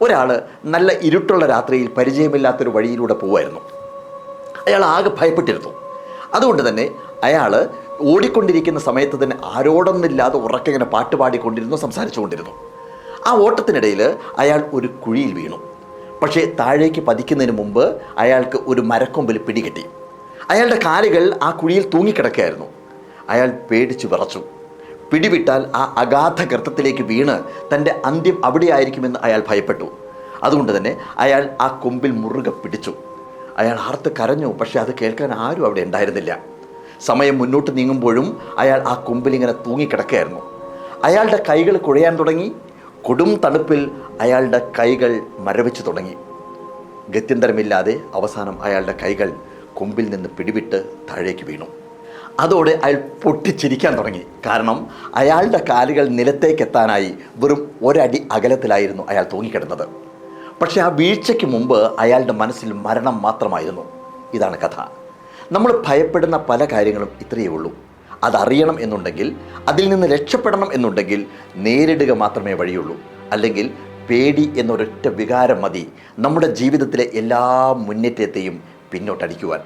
ഒരാൾ നല്ല ഇരുട്ടുള്ള രാത്രിയിൽ പരിചയമില്ലാത്തൊരു വഴിയിലൂടെ പോവുമായിരുന്നു. അയാൾ ആകെ ഭയപ്പെട്ടിരുന്നു. അതുകൊണ്ട് തന്നെ അയാൾ ഓടിക്കൊണ്ടിരിക്കുന്ന സമയത്ത് തന്നെ ആരോടൊന്നില്ലാതെ ഉറക്കെ ഇങ്ങനെ പാട്ട് പാടിക്കൊണ്ടിരുന്നു, സംസാരിച്ചു കൊണ്ടിരുന്നു. ആ ഓട്ടത്തിനിടയിൽ അയാൾ ഒരു കുഴിയിൽ വീണു. പക്ഷേ താഴേക്ക് പതിക്കുന്നതിന് മുമ്പ് അയാൾക്ക് ഒരു മരക്കൊമ്പിൽ പിടികിട്ടി. അയാളുടെ കാലുകൾ ആ കുഴിയിൽ തൂങ്ങിക്കിടക്കുകയായിരുന്നു. അയാൾ പേടിച്ചു വിറച്ചു. പിടിവിട്ടാൽ ആ അഗാധ ഗർത്തത്തിലേക്ക് വീണ് തൻ്റെ അന്ത്യം അവിടെയായിരിക്കുമെന്ന് അയാൾ ഭയപ്പെട്ടു. അതുകൊണ്ട് തന്നെ അയാൾ ആ കൊമ്പിൽ മുറുകെ പിടിച്ചു. അയാൾ ആർത്ത് കരഞ്ഞു. പക്ഷേ അത് കേൾക്കാൻ ആരും അവിടെ ഉണ്ടായിരുന്നില്ല. സമയം മുന്നോട്ട് നീങ്ങുമ്പോഴും അയാൾ ആ കൊമ്പിലിങ്ങനെ തൂങ്ങിക്കിടക്കുകയായിരുന്നു. അയാളുടെ കൈകൾ കുഴയാൻ തുടങ്ങി. കൊടും തണുപ്പിൽ അയാളുടെ കൈകൾ മരവിച്ചു തുടങ്ങി. ഗത്യന്തരമില്ലാതെ അവസാനം അയാളുടെ കൈകൾ കൊമ്പിൽ നിന്ന് പിടിവിട്ട് താഴേക്ക് വീണു. അതോടെ അയാൾ പൊട്ടിച്ചിരിക്കാൻ തുടങ്ങി. കാരണം അയാളുടെ കാലുകൾ നിലത്തേക്കെത്താനായി വെറും ഒരടി അകലത്തിലായിരുന്നു അയാൾ തൂങ്ങിക്കിടന്നത്. പക്ഷേ ആ വീഴ്ചയ്ക്ക് മുമ്പ് അയാളുടെ മനസ്സിൽ മരണം മാത്രമായിരുന്നു. ഇതാണ് കഥ. നമ്മൾ ഭയപ്പെടുന്ന പല കാര്യങ്ങളും ഇത്രയേ ഉള്ളൂ. അതറിയണം എന്നുണ്ടെങ്കിൽ, അതിൽ നിന്ന് രക്ഷപ്പെടണം എന്നുണ്ടെങ്കിൽ നേരിടുക മാത്രമേ വഴിയുള്ളൂ. അല്ലെങ്കിൽ പേടി എന്നൊരൊറ്റ വികാരം മതി നമ്മുടെ ജീവിതത്തിലെ എല്ലാ മുന്നേറ്റത്തെയും പിന്നോട്ടടിക്കുവാൻ.